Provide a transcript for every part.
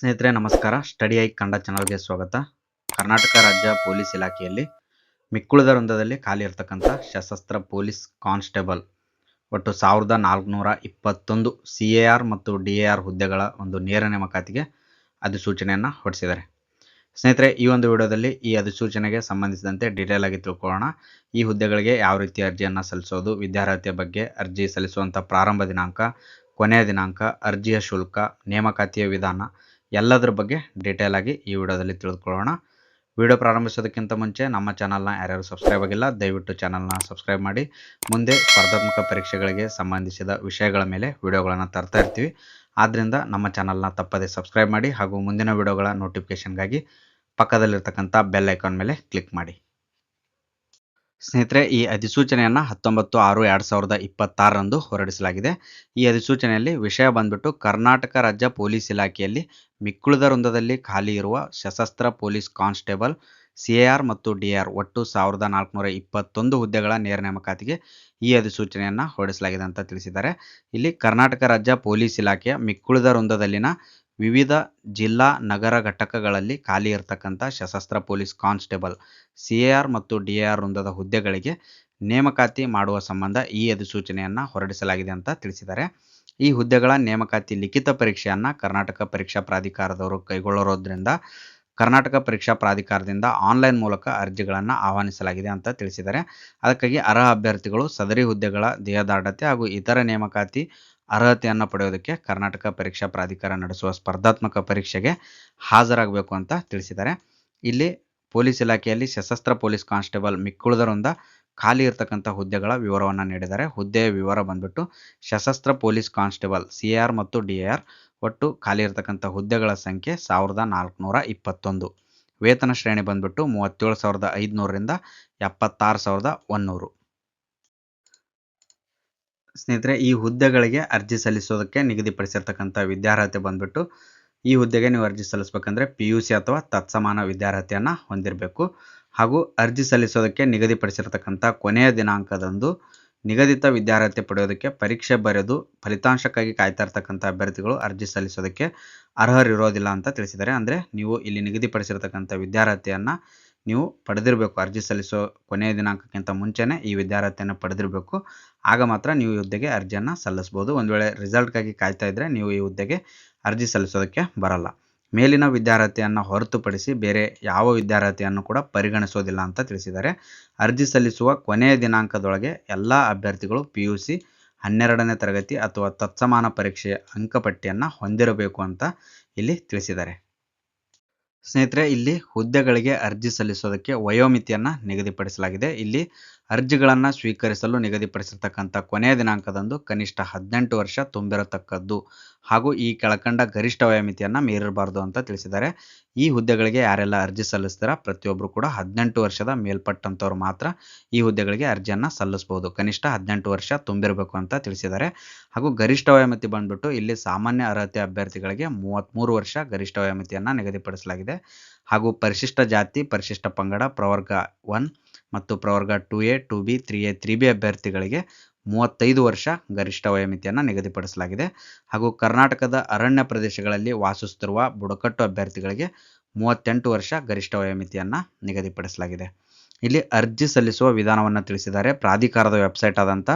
ಸ್ನೇಹಿತರೆ ನಮಸ್ಕಾರ. Study I Kannada ಚಾನಲ್ಗೆ ಸ್ವಾಗತ. ಕರ್ನಾಟಕ ರಾಜ್ಯ ಪೊಲೀಸ್ ಇಲಾಖೆಯಲ್ಲಿ ಮಿಕ್ಕುಳಿದ ವೃಂದದಲ್ಲಿ ಖಾಲಿ ಇರತಕ್ಕಂಥ ಸಶಸ್ತ್ರ ಪೊಲೀಸ್ ಕಾನ್ಸ್ಟೇಬಲ್ ಒಟ್ಟು 1421 CAR ಮತ್ತು DAR ಹುದ್ದೆಗಳ ಒಂದು ನೇರ ನೇಮಕಾತಿಗೆ ಅಧಿಸೂಚನೆಯನ್ನು ಹೊರಡಿಸಿದ್ದಾರೆ. ಸ್ನೇಹಿತರೆ, ಈ ಒಂದು ವಿಡಿಯೋದಲ್ಲಿ ಈ ಅಧಿಸೂಚನೆಗೆ ಸಂಬಂಧಿಸಿದಂತೆ ಡೀಟೇಲ್ ಆಗಿ ತಿಳ್ಕೊಳ್ಳೋಣ. ಈ ಹುದ್ದೆಗಳಿಗೆ ಯಾವ ರೀತಿ ಅರ್ಜಿಯನ್ನು ಸಲ್ಲಿಸೋದು, ವಿದ್ಯಾರ್ಹತೆ ಬಗ್ಗೆ, ಅರ್ಜಿ ಸಲ್ಲಿಸುವಂಥ ಪ್ರಾರಂಭ ದಿನಾಂಕ, ಕೊನೆಯ ದಿನಾಂಕ, ಅರ್ಜಿಯ ಶುಲ್ಕ, ನೇಮಕಾತಿಯ ವಿಧಾನ ಎಲ್ಲದರ ಬಗ್ಗೆ ಡೀಟೇಲ್ ಆಗಿ ಈ ವಿಡಿಯೋದಲ್ಲಿ ತಿಳಿದುಕೊಳ್ಳೋಣ. ವಿಡಿಯೋ ಪ್ರಾರಂಭಿಸೋದಕ್ಕಿಂತ ಮುಂಚೆ ನಮ್ಮ ಚಾನಲ್ನ ಯಾರ್ಯಾರು ಸಬ್ಸ್ಕ್ರೈಬ್ ಆಗಿಲ್ಲ ದಯವಿಟ್ಟು ಚಾನಲ್ನ ಸಬ್ಸ್ಕ್ರೈಬ್ ಮಾಡಿ. ಮುಂದೆ ಸ್ಪರ್ಧಾತ್ಮಕ ಪರೀಕ್ಷೆಗಳಿಗೆ ಸಂಬಂಧಿಸಿದ ವಿಷಯಗಳ ಮೇಲೆ ವಿಡಿಯೋಗಳನ್ನು ತರ್ತಾ ಇರ್ತೀವಿ. ಆದ್ದರಿಂದ ನಮ್ಮ ಚಾನಲ್ನ ತಪ್ಪದೇ ಸಬ್ಸ್ಕ್ರೈಬ್ ಮಾಡಿ ಹಾಗೂ ಮುಂದಿನ ವಿಡಿಯೋಗಳ ನೋಟಿಫಿಕೇಷನ್ಗಾಗಿ ಪಕ್ಕದಲ್ಲಿರ್ತಕ್ಕಂಥ ಬೆಲ್ ಐಕಾನ್ ಮೇಲೆ ಕ್ಲಿಕ್ ಮಾಡಿ. ಸ್ನೇಹಿತರೆ, ಈ ಅಧಿಸೂಚನೆಯನ್ನು 19/6/2026 ಹೊರಡಿಸಲಾಗಿದೆ. ಈ ಅಧಿಸೂಚನೆಯಲ್ಲಿ ವಿಷಯ ಬಂದ್ಬಿಟ್ಟು ಕರ್ನಾಟಕ ರಾಜ್ಯ ಪೊಲೀಸ್ ಇಲಾಖೆಯಲ್ಲಿ ಮಿಕ್ಕುಳಿದ ವೃಂದದಲ್ಲಿ ಖಾಲಿ ಇರುವ ಸಶಸ್ತ್ರ ಪೊಲೀಸ್ ಕಾನ್ಸ್ಟೇಬಲ್ CAR ಮತ್ತು DAR ಒಟ್ಟು 1421 ಹುದ್ದೆಗಳ ನೇರ ನೇಮಕಾತಿಗೆ ಈ ಅಧಿಸೂಚನೆಯನ್ನು ಹೊರಡಿಸಲಾಗಿದೆ ಅಂತ ತಿಳಿಸಿದ್ದಾರೆ. ಇಲ್ಲಿ ಕರ್ನಾಟಕ ರಾಜ್ಯ ಪೊಲೀಸ್ ಇಲಾಖೆಯ ಮಿಕ್ಕುಳಿದ ವೃಂದದಲ್ಲಿನ ವಿವಿಧ ಜಿಲ್ಲಾ ನಗರ ಘಟಕಗಳಲ್ಲಿ ಖಾಲಿ ಇರತಕ್ಕಂಥ ಸಶಸ್ತ್ರ ಪೊಲೀಸ್ ಕಾನ್ಸ್ಟೇಬಲ್ CAR ಮತ್ತು DAR ವೃಂದದ ಹುದ್ದೆಗಳಿಗೆ ನೇಮಕಾತಿ ಮಾಡುವ ಸಂಬಂಧ ಈ ಅಧಿಸೂಚನೆಯನ್ನು ಹೊರಡಿಸಲಾಗಿದೆ ಅಂತ ತಿಳಿಸಿದ್ದಾರೆ. ಈ ಹುದ್ದೆಗಳ ನೇಮಕಾತಿ ಲಿಖಿತ ಪರೀಕ್ಷೆಯನ್ನು ಕರ್ನಾಟಕ ಪರೀಕ್ಷಾ ಪ್ರಾಧಿಕಾರದವರು ಕೈಗೊಳ್ಳೋದ್ರಿಂದ ಕರ್ನಾಟಕ ಪರೀಕ್ಷಾ ಪ್ರಾಧಿಕಾರದಿಂದ ಆನ್ಲೈನ್ ಮೂಲಕ ಅರ್ಜಿಗಳನ್ನು ಆಹ್ವಾನಿಸಲಾಗಿದೆ ಅಂತ ತಿಳಿಸಿದ್ದಾರೆ. ಅದಕ್ಕಾಗಿ ಅರ್ಹ ಅಭ್ಯರ್ಥಿಗಳು ಸದರಿ ಹುದ್ದೆಗಳ ದೇಹದಾಢ್ಯತೆ ಹಾಗೂ ಇತರ ನೇಮಕಾತಿ ಅರ್ಹತೆಯನ್ನು ಪಡೆಯೋದಕ್ಕೆ ಕರ್ನಾಟಕ ಪರೀಕ್ಷಾ ಪ್ರಾಧಿಕಾರ ನಡೆಸುವ ಸ್ಪರ್ಧಾತ್ಮಕ ಪರೀಕ್ಷೆಗೆ ಹಾಜರಾಗಬೇಕು ಅಂತ ತಿಳಿಸಿದ್ದಾರೆ. ಇಲ್ಲಿ ಪೊಲೀಸ್ ಇಲಾಖೆಯಲ್ಲಿ ಸಶಸ್ತ್ರ ಪೊಲೀಸ್ ಕಾನ್ಸ್ಟೇಬಲ್ ಮಿಕ್ಕುಳಿದ ವೃಂದ ಖಾಲಿ ಇರತಕ್ಕಂಥ ಹುದ್ದೆಗಳ ವಿವರವನ್ನು ನೀಡಿದ್ದಾರೆ. ಹುದ್ದೆಯ ವಿವರ ಬಂದ್ಬಿಟ್ಟು ಸಶಸ್ತ್ರ ಪೊಲೀಸ್ ಕಾನ್ಸ್ಟೇಬಲ್ CAR ಮತ್ತು DAR ಒಟ್ಟು ಖಾಲಿ ಇರತಕ್ಕಂಥ ಹುದ್ದೆಗಳ ಸಂಖ್ಯೆ 1421. ವೇತನ ಶ್ರೇಣಿ ಬಂದ್ಬಿಟ್ಟು 37,500ರಿಂದ 76,100. ಸ್ನೇಹಿತರೆ, ಈ ಹುದ್ದೆಗಳಿಗೆ ಅರ್ಜಿ ಸಲ್ಲಿಸೋದಕ್ಕೆ ನಿಗದಿಪಡಿಸಿರ್ತಕ್ಕಂಥ ವಿದ್ಯಾರ್ಹತೆ ಬಂದ್ಬಿಟ್ಟು ಈ ಹುದ್ದೆಗೆ ನೀವು ಅರ್ಜಿ ಸಲ್ಲಿಸಬೇಕಂದ್ರೆ PUC ಅಥವಾ ತತ್ಸಮಾನ ವಿದ್ಯಾರ್ಹತೆಯನ್ನು ಹೊಂದಿರಬೇಕು. ಹಾಗೂ ಅರ್ಜಿ ಸಲ್ಲಿಸೋದಕ್ಕೆ ನಿಗದಿಪಡಿಸಿರ್ತಕ್ಕಂಥ ಕೊನೆಯ ದಿನಾಂಕದಂದು ನಿಗದಿತ ವಿದ್ಯಾರ್ಹತೆ ಪಡೆಯೋದಕ್ಕೆ ಪರೀಕ್ಷೆ ಬರೆದು ಫಲಿತಾಂಶಕ್ಕಾಗಿ ಕಾಯ್ತಾ ಇರ್ತಕ್ಕಂಥ ಅಭ್ಯರ್ಥಿಗಳು ಅರ್ಜಿ ಸಲ್ಲಿಸೋದಕ್ಕೆ ಅರ್ಹರಿರೋದಿಲ್ಲ ಅಂತ ತಿಳಿಸಿದ್ದಾರೆ. ಅಂದರೆ ನೀವು ಇಲ್ಲಿ ನಿಗದಿಪಡಿಸಿರ್ತಕ್ಕಂಥ ವಿದ್ಯಾರ್ಹತೆಯನ್ನು ನೀವು ಪಡೆದಿರಬೇಕು. ಅರ್ಜಿ ಸಲ್ಲಿಸೋ ಕೊನೆಯ ದಿನಾಂಕಕ್ಕಿಂತ ಮುಂಚೆನೇ ಈ ವಿದ್ಯಾರ್ಹತೆಯನ್ನು ಪಡೆದಿರಬೇಕು. ಆಗ ಮಾತ್ರ ನೀವು ಈ ಹುದ್ದೆಗೆ ಅರ್ಜಿಯನ್ನು ಸಲ್ಲಿಸ್ಬೋದು. ಒಂದು ವೇಳೆ ರಿಸಲ್ಟ್ಗಾಗಿ ಕಾಯ್ತಾ ಇದ್ದರೆ ನೀವು ಈ ಹುದ್ದೆಗೆ ಅರ್ಜಿ ಸಲ್ಲಿಸೋದಕ್ಕೆ ಬರಲ್ಲ. ಮೇಲಿನ ವಿದ್ಯಾರ್ಹತೆಯನ್ನು ಹೊರತುಪಡಿಸಿ ಬೇರೆ ಯಾವ ವಿದ್ಯಾರ್ಹತೆಯನ್ನು ಕೂಡ ಪರಿಗಣಿಸೋದಿಲ್ಲ ಅಂತ ತಿಳಿಸಿದ್ದಾರೆ. ಅರ್ಜಿ ಸಲ್ಲಿಸುವ ಕೊನೆಯ ದಿನಾಂಕದೊಳಗೆ ಎಲ್ಲ ಅಭ್ಯರ್ಥಿಗಳು PUC 12ನೇ ತರಗತಿ ಅಥವಾ ತತ್ಸಮಾನ ಪರೀಕ್ಷೆಯ ಅಂಕಪಟ್ಟಿಯನ್ನು ಹೊಂದಿರಬೇಕು ಅಂತ ಇಲ್ಲಿ ತಿಳಿಸಿದ್ದಾರೆ. ಸ್ನೇಹಿತರೆ, ಇಲ್ಲಿ ಹುದ್ದೆಗಳಿಗೆ ಅರ್ಜಿ ಸಲ್ಲಿಸೋದಕ್ಕೆ ವಯೋಮಿತಿಯನ್ನು ನಿಗದಿಪಡಿಸಲಾಗಿದೆ. ಇಲ್ಲಿ ಅರ್ಜಿಗಳನ್ನು ಸ್ವೀಕರಿಸಲು ನಿಗದಿಪಡಿಸಿರ್ತಕ್ಕಂಥ ಕೊನೆಯ ದಿನಾಂಕದಂದು ಕನಿಷ್ಠ 18 ವರ್ಷ ತುಂಬಿರತಕ್ಕದ್ದು ಹಾಗೂ ಈ ಕೆಳಕಂಡ ಗರಿಷ್ಠ ವಯೋಮಿತಿಯನ್ನು ಮೀರಿರಬಾರ್ದು ಅಂತ ತಿಳಿಸಿದ್ದಾರೆ. ಈ ಹುದ್ದೆಗಳಿಗೆ ಯಾರೆಲ್ಲ ಅರ್ಜಿ ಸಲ್ಲಿಸ್ತಾರ ಪ್ರತಿಯೊಬ್ಬರು ಕೂಡ 18 ವರ್ಷದ ಮೇಲ್ಪಟ್ಟಂಥವ್ರು ಮಾತ್ರ ಈ ಹುದ್ದೆಗಳಿಗೆ ಅರ್ಜಿಯನ್ನು ಸಲ್ಲಿಸ್ಬೋದು. ಕನಿಷ್ಠ 18 ವರ್ಷ ತುಂಬಿರಬೇಕು ಅಂತ ತಿಳಿಸಿದ್ದಾರೆ. ಹಾಗೂ ಗರಿಷ್ಠ ವಯೋಮಿತಿ ಬಂದ್ಬಿಟ್ಟು ಇಲ್ಲಿ ಸಾಮಾನ್ಯ ಅರ್ಹತೆ ಅಭ್ಯರ್ಥಿಗಳಿಗೆ 33 ವರ್ಷ ಗರಿಷ್ಠ ವಯೋಮಿತಿಯನ್ನು ನಿಗದಿಪಡಿಸಲಾಗಿದೆ. ಹಾಗೂ ಪರಿಶಿಷ್ಟ ಜಾತಿ, ಪರಿಶಿಷ್ಟ ಪಂಗಡ, ಪ್ರವರ್ಗ 1 ಮತ್ತು ಪ್ರವರ್ಗ 2A, 2B, 3A, 3B ಅಭ್ಯರ್ಥಿಗಳಿಗೆ 35 ವರ್ಷ ಗರಿಷ್ಠ ವಯೋಮಿತಿಯನ್ನು ನಿಗದಿಪಡಿಸಲಾಗಿದೆ. ಹಾಗೂ ಕರ್ನಾಟಕದ ಅರಣ್ಯ ಪ್ರದೇಶಗಳಲ್ಲಿ ವಾಸಿಸುತ್ತಿರುವ ಬುಡಕಟ್ಟು ಅಭ್ಯರ್ಥಿಗಳಿಗೆ 38 ವರ್ಷ ಗರಿಷ್ಠ ವಯೋಮಿತಿಯನ್ನು ನಿಗದಿಪಡಿಸಲಾಗಿದೆ. ಇಲ್ಲಿ ಅರ್ಜಿ ಸಲ್ಲಿಸುವ ವಿಧಾನವನ್ನು ತಿಳಿಸಿದ್ದಾರೆ. ಪ್ರಾಧಿಕಾರದ ವೆಬ್ಸೈಟ್ ಆದಂಥ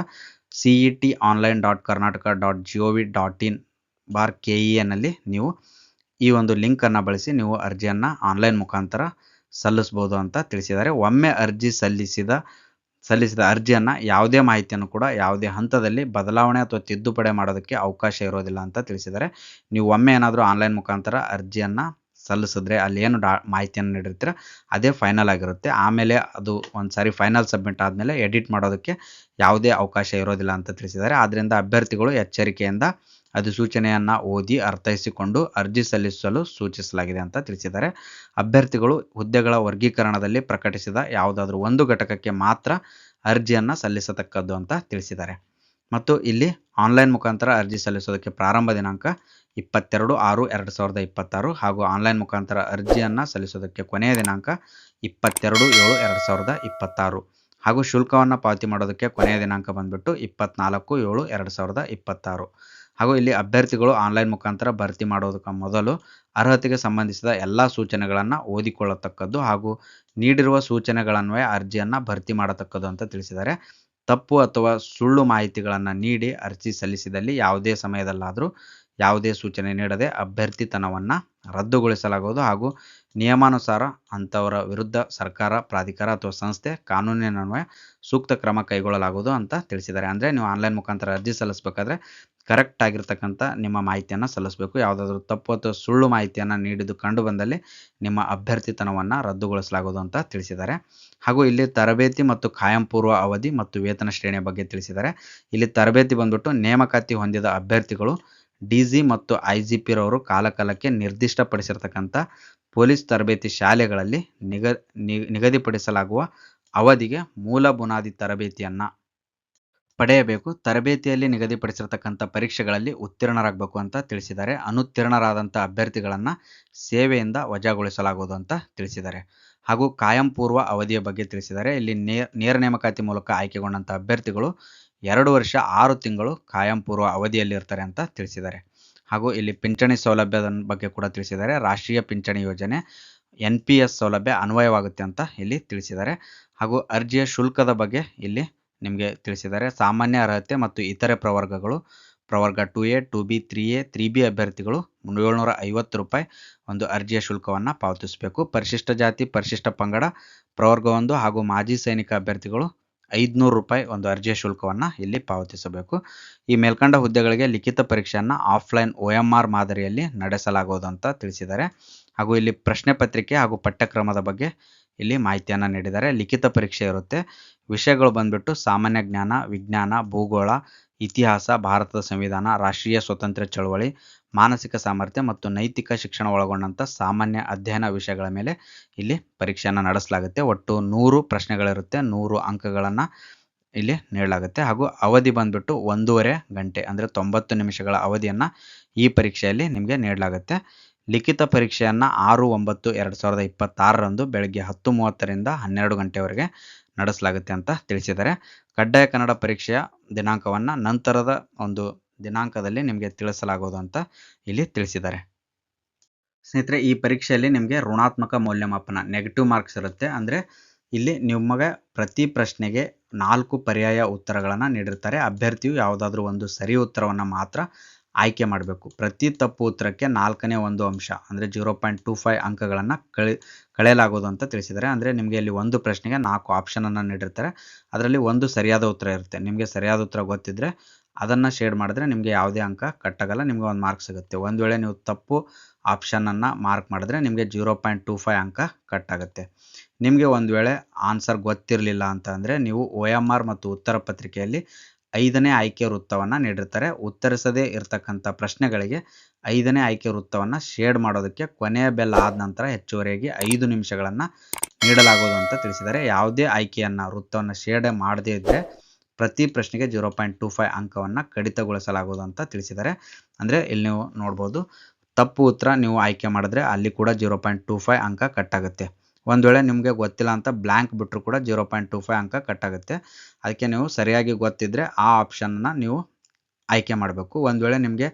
cetonline.karnataka.gov.in/KEA ನೀವು ಈ ಒಂದು ಲಿಂಕನ್ನು ಬಳಸಿ ನೀವು ಅರ್ಜಿಯನ್ನು ಆನ್ಲೈನ್ ಮುಖಾಂತರ ಸಲ್ಲಿಸ್ಬೋದು ಅಂತ ತಿಳಿಸಿದ್ದಾರೆ. ಒಮ್ಮೆ ಅರ್ಜಿ ಸಲ್ಲಿಸಿದ ಅರ್ಜಿಯನ್ನು ಯಾವುದೇ ಮಾಹಿತಿಯನ್ನು ಕೂಡ ಯಾವುದೇ ಹಂತದಲ್ಲಿ ಬದಲಾವಣೆ ಅಥವಾ ತಿದ್ದುಪಡಿ ಮಾಡೋದಕ್ಕೆ ಅವಕಾಶ ಇರೋದಿಲ್ಲ ಅಂತ ತಿಳಿಸಿದ್ದಾರೆ. ನೀವು ಒಮ್ಮೆ ಏನಾದರೂ ಆನ್ಲೈನ್ ಮುಖಾಂತರ ಅರ್ಜಿಯನ್ನು ಸಲ್ಲಿಸಿದ್ರೆ ಅಲ್ಲಿ ಏನು ಮಾಹಿತಿಯನ್ನು ನೀಡಿರ್ತೀರ ಅದೇ ಫೈನಲ್ ಆಗಿರುತ್ತೆ. ಆಮೇಲೆ ಅದು ಒಂದು ಸಾರಿ ಫೈನಲ್ ಸಬ್ಮಿಟ್ ಆದಮೇಲೆ ಎಡಿಟ್ ಮಾಡೋದಕ್ಕೆ ಯಾವುದೇ ಅವಕಾಶ ಇರೋದಿಲ್ಲ ಅಂತ ತಿಳಿಸಿದ್ದಾರೆ. ಆದ್ದರಿಂದ ಅಭ್ಯರ್ಥಿಗಳು ಎಚ್ಚರಿಕೆಯಿಂದ ಅಧಿಸೂಚನೆಯನ್ನು ಓದಿ ಅರ್ಥೈಸಿಕೊಂಡು ಅರ್ಜಿ ಸಲ್ಲಿಸಲು ಸೂಚಿಸಲಾಗಿದೆ ಅಂತ ತಿಳಿಸಿದ್ದಾರೆ. ಅಭ್ಯರ್ಥಿಗಳು ಹುದ್ದೆಗಳ ವರ್ಗೀಕರಣದಲ್ಲಿ ಪ್ರಕಟಿಸಿದ ಯಾವುದಾದ್ರೂ ಒಂದು ಘಟಕಕ್ಕೆ ಮಾತ್ರ ಅರ್ಜಿಯನ್ನು ಸಲ್ಲಿಸತಕ್ಕದ್ದು ಅಂತ ತಿಳಿಸಿದ್ದಾರೆ. ಮತ್ತು ಇಲ್ಲಿ ಆನ್ಲೈನ್ ಮುಖಾಂತರ ಅರ್ಜಿ ಸಲ್ಲಿಸೋದಕ್ಕೆ ಪ್ರಾರಂಭ ದಿನಾಂಕ 22/6/2026 ಹಾಗೂ ಆನ್ಲೈನ್ ಮುಖಾಂತರ ಅರ್ಜಿಯನ್ನು ಸಲ್ಲಿಸೋದಕ್ಕೆ ಕೊನೆಯ ದಿನಾಂಕ 22/7/2026 ಹಾಗೂ ಶುಲ್ಕವನ್ನು ಪಾವತಿ ಮಾಡೋದಕ್ಕೆ ಕೊನೆಯ ದಿನಾಂಕ ಬಂದ್ಬಿಟ್ಟು 24/7/2026. ಹಾಗೂ ಇಲ್ಲಿ ಅಭ್ಯರ್ಥಿಗಳು ಆನ್ಲೈನ್ ಮುಖಾಂತರ ಭರ್ತಿ ಮಾಡೋದಕ್ಕೆ ಮೊದಲು ಅರ್ಹತೆಗೆ ಸಂಬಂಧಿಸಿದ ಎಲ್ಲ ಸೂಚನೆಗಳನ್ನು ಓದಿಕೊಳ್ಳತಕ್ಕದ್ದು ಹಾಗೂ ನೀಡಿರುವ ಸೂಚನೆಗಳನ್ವಯ ಅರ್ಜಿಯನ್ನು ಭರ್ತಿ ಮಾಡತಕ್ಕದ್ದು ಅಂತ ತಿಳಿಸಿದ್ದಾರೆ. ತಪ್ಪು ಅಥವಾ ಸುಳ್ಳು ಮಾಹಿತಿಗಳನ್ನು ನೀಡಿ ಅರ್ಜಿ ಸಲ್ಲಿಸಿದಲ್ಲಿ ಯಾವುದೇ ಸಮಯದಲ್ಲಾದರೂ ಯಾವುದೇ ಸೂಚನೆ ನೀಡದೆ ಅಭ್ಯರ್ಥಿತನವನ್ನು ರದ್ದುಗೊಳಿಸಲಾಗುವುದು ಹಾಗೂ ನಿಯಮಾನುಸಾರ ಅಂಥವರ ವಿರುದ್ಧ ಸರ್ಕಾರ, ಪ್ರಾಧಿಕಾರ ಅಥವಾ ಸಂಸ್ಥೆ ಕಾನೂನಿನನ್ವಯ ಸೂಕ್ತ ಕ್ರಮ ಕೈಗೊಳ್ಳಲಾಗುವುದು ಅಂತ ತಿಳಿಸಿದ್ದಾರೆ. ಅಂದರೆ ನೀವು ಆನ್ಲೈನ್ ಮುಖಾಂತರ ಅರ್ಜಿ ಸಲ್ಲಿಸಬೇಕಾದ್ರೆ ಕರೆಕ್ಟ್ ಆಗಿರ್ತಕ್ಕಂಥ ನಿಮ್ಮ ಮಾಹಿತಿಯನ್ನು ಸಲ್ಲಿಸಬೇಕು. ಯಾವುದಾದ್ರೂ ತಪ್ಪು ಅಥವಾ ಸುಳ್ಳು ಮಾಹಿತಿಯನ್ನು ನೀಡಿದ್ದು ಕಂಡು ಬಂದಲ್ಲಿ ನಿಮ್ಮ ಅಭ್ಯರ್ಥಿತನವನ್ನು ರದ್ದುಗೊಳಿಸಲಾಗುವುದು ಅಂತ ತಿಳಿಸಿದ್ದಾರೆ. ಹಾಗೂ ಇಲ್ಲಿ ತರಬೇತಿ ಮತ್ತು ಕಾಯಂ ಪೂರ್ವ ಅವಧಿ ಮತ್ತು ವೇತನ ಶ್ರೇಣಿಯ ಬಗ್ಗೆ ತಿಳಿಸಿದ್ದಾರೆ. ಇಲ್ಲಿ ತರಬೇತಿ ಬಂದ್ಬಿಟ್ಟು ನೇಮಕಾತಿ ಹೊಂದಿದ ಅಭ್ಯರ್ಥಿಗಳು ಡಿಜಿ ಮತ್ತು ಐಜಿಪಿರವರು ಕಾಲಕಾಲಕ್ಕೆ ನಿರ್ದಿಷ್ಟಪಡಿಸಿರ್ತಕ್ಕಂಥ ಪೊಲೀಸ್ ತರಬೇತಿ ಶಾಲೆಗಳಲ್ಲಿ ನಿಗದಿಪಡಿಸಲಾಗುವ ಅವಧಿಗೆ ಮೂಲ ಬುನಾದಿ ತರಬೇತಿಯನ್ನು ಪಡೆಯಬೇಕು. ತರಬೇತಿಯಲ್ಲಿ ನಿಗದಿಪಡಿಸಿರ್ತಕ್ಕಂಥ ಪರೀಕ್ಷೆಗಳಲ್ಲಿ ಉತ್ತೀರ್ಣರಾಗಬೇಕು ಅಂತ ತಿಳಿಸಿದ್ದಾರೆ. ಅನುತ್ತೀರ್ಣರಾದಂಥ ಅಭ್ಯರ್ಥಿಗಳನ್ನು ಸೇವೆಯಿಂದ ವಜಾಗೊಳಿಸಲಾಗುವುದು ಅಂತ ತಿಳಿಸಿದ್ದಾರೆ. ಹಾಗೂ ಕಾಯಂ ಪೂರ್ವ ಅವಧಿಯ ಬಗ್ಗೆ ತಿಳಿಸಿದ್ದಾರೆ. ಇಲ್ಲಿ ನೇರ ನೇಮಕಾತಿ ಮೂಲಕ ಆಯ್ಕೆಗೊಂಡಂಥ ಅಭ್ಯರ್ಥಿಗಳು 2 ವರ್ಷ 6 ತಿಂಗಳು ಕಾಯಂ ಪೂರ್ವ ಅವಧಿಯಲ್ಲಿ ಇರ್ತಾರೆ ಅಂತ ತಿಳಿಸಿದ್ದಾರೆ. ಹಾಗೂ ಇಲ್ಲಿ ಪಿಂಚಣಿ ಸೌಲಭ್ಯದ ಬಗ್ಗೆ ಕೂಡ ತಿಳಿಸಿದ್ದಾರೆ. ರಾಷ್ಟ್ರೀಯ ಪಿಂಚಣಿ ಯೋಜನೆ NPS ಸೌಲಭ್ಯ ಅನ್ವಯವಾಗುತ್ತೆ ಅಂತ ಇಲ್ಲಿ ತಿಳಿಸಿದ್ದಾರೆ. ಹಾಗೂ ಅರ್ಜಿಯ ಶುಲ್ಕದ ಬಗ್ಗೆ ಇಲ್ಲಿ ನಿಮಗೆ ತಿಳಿಸಿದ್ದಾರೆ. ಸಾಮಾನ್ಯ ಅರ್ಹತೆ ಮತ್ತು ಇತರೆ ಪ್ರವರ್ಗಗಳು ಪ್ರವರ್ಗ 2A, 2B, 3A, 3B ಅಭ್ಯರ್ಥಿಗಳು ₹750 ಒಂದು ಅರ್ಜಿಯ ಶುಲ್ಕವನ್ನು ಪಾವತಿಸಬೇಕು. ಪರಿಶಿಷ್ಟ ಜಾತಿ, ಪರಿಶಿಷ್ಟ ಪಂಗಡ ಪ್ರವರ್ಗ 1 ಹಾಗೂ ಮಾಜಿ ಸೈನಿಕ ಅಭ್ಯರ್ಥಿಗಳು ₹500 ಒಂದು ಅರ್ಜಿಯ ಶುಲ್ಕವನ್ನು ಇಲ್ಲಿ ಪಾವತಿಸಬೇಕು. ಈ ಮೇಲ್ಕಂಡ ಹುದ್ದೆಗಳಿಗೆ ಲಿಖಿತ ಪರೀಕ್ಷೆಯನ್ನು ಆಫ್ಲೈನ್ OMR ಮಾದರಿಯಲ್ಲಿ ನಡೆಸಲಾಗುವುದು ಅಂತ ತಿಳಿಸಿದ್ದಾರೆ. ಹಾಗೂ ಇಲ್ಲಿ ಪ್ರಶ್ನೆ ಪತ್ರಿಕೆ ಹಾಗೂ ಪಠ್ಯಕ್ರಮದ ಬಗ್ಗೆ ಇಲ್ಲಿ ಮಾಹಿತಿಯನ್ನು ನೀಡಿದ್ದಾರೆ. ಲಿಖಿತ ಪರೀಕ್ಷೆ ಇರುತ್ತೆ. ವಿಷಯಗಳು ಬಂದ್ಬಿಟ್ಟು ಸಾಮಾನ್ಯ ಜ್ಞಾನ, ವಿಜ್ಞಾನ, ಭೂಗೋಳ, ಇತಿಹಾಸ, ಭಾರತದ ಸಂವಿಧಾನ, ರಾಷ್ಟ್ರೀಯ ಸ್ವಾತಂತ್ರ್ಯ ಚಳವಳಿ, ಮಾನಸಿಕ ಸಾಮರ್ಥ್ಯ ಮತ್ತು ನೈತಿಕ ಶಿಕ್ಷಣ ಒಳಗೊಂಡಂಥ ಸಾಮಾನ್ಯ ಅಧ್ಯಯನ ವಿಷಯಗಳ ಮೇಲೆ ಇಲ್ಲಿ ಪರೀಕ್ಷೆಯನ್ನು ನಡೆಸಲಾಗುತ್ತೆ. ಒಟ್ಟು 100 ಪ್ರಶ್ನೆಗಳಿರುತ್ತೆ. 100 ಅಂಕಗಳನ್ನು ಇಲ್ಲಿ ನೀಡಲಾಗುತ್ತೆ. ಹಾಗೂ ಅವಧಿ ಬಂದ್ಬಿಟ್ಟು 1.5 ಗಂಟೆ ಅಂದರೆ 90 ನಿಮಿಷಗಳ ಅವಧಿಯನ್ನು ಈ ಪರೀಕ್ಷೆಯಲ್ಲಿ ನಿಮಗೆ ನೀಡಲಾಗುತ್ತೆ. ಲಿಖಿತ ಪರೀಕ್ಷೆಯನ್ನು 6/9/2026 ಬೆಳಗ್ಗೆ 10:30ರಿಂದ 12 ಗಂಟೆವರೆಗೆ ನಡೆಸಲಾಗುತ್ತೆ ಅಂತ ತಿಳಿಸಿದ್ದಾರೆ. ಕಡ್ಡಾಯ ಕನ್ನಡ ಪರೀಕ್ಷೆಯ ದಿನಾಂಕವನ್ನು ನಂತರದ ಒಂದು ದಿನಾಂಕದಲ್ಲಿ ನಿಮಗೆ ತಿಳಿಸಲಾಗುವುದು ಅಂತ ಇಲ್ಲಿ ತಿಳಿಸಿದ್ದಾರೆ. ಸ್ನೇಹಿತರೆ, ಈ ಪರೀಕ್ಷೆಯಲ್ಲಿ ನಿಮಗೆ ಋಣಾತ್ಮಕ ಮೌಲ್ಯಮಾಪನ ನೆಗೆಟಿವ್ ಮಾರ್ಕ್ಸ್ ಇರುತ್ತೆ. ಅಂದರೆ ಇಲ್ಲಿ ನಿಮಗೆ ಪ್ರತಿ ಪ್ರಶ್ನೆಗೆ 4 ಪರ್ಯಾಯ ಉತ್ತರಗಳನ್ನು ನೀಡಿರ್ತಾರೆ. ಅಭ್ಯರ್ಥಿಯು ಯಾವುದಾದ್ರೂ ಒಂದು ಸರಿ ಉತ್ತರವನ್ನು ಮಾತ್ರ ಆಯ್ಕೆ ಮಾಡಬೇಕು. ಪ್ರತಿ ತಪ್ಪು ಉತ್ತರಕ್ಕೆ 4ನೇ ಒಂದು ಅಂಶ ಅಂದರೆ 0.25 ಅಂಕಗಳನ್ನು ಕಳೆಯಲಾಗುವುದು ಅಂತ ತಿಳಿಸಿದ್ದಾರೆ. ಅಂದರೆ ನಿಮಗೆ ಇಲ್ಲಿ ಒಂದು ಪ್ರಶ್ನೆಗೆ 4 ಆಪ್ಷನನ್ನು ನೀಡಿರ್ತಾರೆ. ಅದರಲ್ಲಿ ಒಂದು ಸರಿಯಾದ ಉತ್ತರ ಇರುತ್ತೆ. ನಿಮಗೆ ಸರಿಯಾದ ಉತ್ತರ ಗೊತ್ತಿದ್ದರೆ ಅದನ್ನು ಶೇಡ್ ಮಾಡಿದ್ರೆ ನಿಮಗೆ ಯಾವುದೇ ಅಂಕ ಕಟ್ಟಾಗಲ್ಲ, ನಿಮಗೆ ಒಂದು ಮಾರ್ಕ್ ಸಿಗುತ್ತೆ. ಒಂದು ವೇಳೆ ನೀವು ತಪ್ಪು ಆಪ್ಷನನ್ನು ಮಾರ್ಕ್ ಮಾಡಿದ್ರೆ ನಿಮಗೆ 0.25 ಅಂಕ ಕಟ್ಟಾಗುತ್ತೆ. ನಿಮಗೆ ಒಂದು ವೇಳೆ ಆನ್ಸರ್ ಗೊತ್ತಿರಲಿಲ್ಲ ಅಂತ ಅಂದರೆ ನೀವು OMR ಮತ್ತು ಉತ್ತರ ಪತ್ರಿಕೆಯಲ್ಲಿ 5ನೇ ಆಯ್ಕೆ ವೃತ್ತವನ್ನು ನೀಡಿರ್ತಾರೆ. ಉತ್ತರಿಸದೇ ಇರತಕ್ಕಂಥ ಪ್ರಶ್ನೆಗಳಿಗೆ 5ನೇ ಆಯ್ಕೆ ವೃತ್ತವನ್ನು ಶೇಡ್ ಮಾಡೋದಕ್ಕೆ ಕೊನೆಯ ಬೆಲ್ ಆದ ನಂತರ ಹೆಚ್ಚುವರಿಯಾಗಿ 5 ನಿಮಿಷಗಳನ್ನು ನೀಡಲಾಗುವುದು ಅಂತ ತಿಳಿಸಿದ್ದಾರೆ. ಯಾವುದೇ ಆಯ್ಕೆಯನ್ನು ವೃತ್ತವನ್ನು ಶೇಡ್ ಮಾಡದೇ ಇದ್ದರೆ ಪ್ರತಿ ಪ್ರಶ್ನೆಗೆ 0.25 ಅಂಕವನ್ನು ಕಡಿತಗೊಳಿಸಲಾಗುವುದು ಅಂತ ತಿಳಿಸಿದ್ದಾರೆ. ಅಂದರೆ ಇಲ್ಲಿ ನೀವು ನೋಡ್ಬೋದು, ತಪ್ಪು ಉತ್ತರ ನೀವು ಆಯ್ಕೆ ಮಾಡಿದ್ರೆ ಅಲ್ಲಿ ಕೂಡ 0.25 ಅಂಕ ಕಟ್ಟಾಗುತ್ತೆ. ಒಂದು ವೇಳೆ ನಿಮಗೆ ಗೊತ್ತಿಲ್ಲ ಅಂತ ಬ್ಲ್ಯಾಂಕ್ ಬಿಟ್ಟರು ಕೂಡ 0.25 ಅಂಕ ಕಟ್ಟಾಗುತ್ತೆ. ಅದಕ್ಕೆ ನೀವು ಸರಿಯಾಗಿ ಗೊತ್ತಿದ್ದರೆ ಆ ಆಪ್ಷನ್ನ ನೀವು ಆಯ್ಕೆ ಮಾಡಬೇಕು. ಒಂದು ವೇಳೆ ನಿಮಗೆ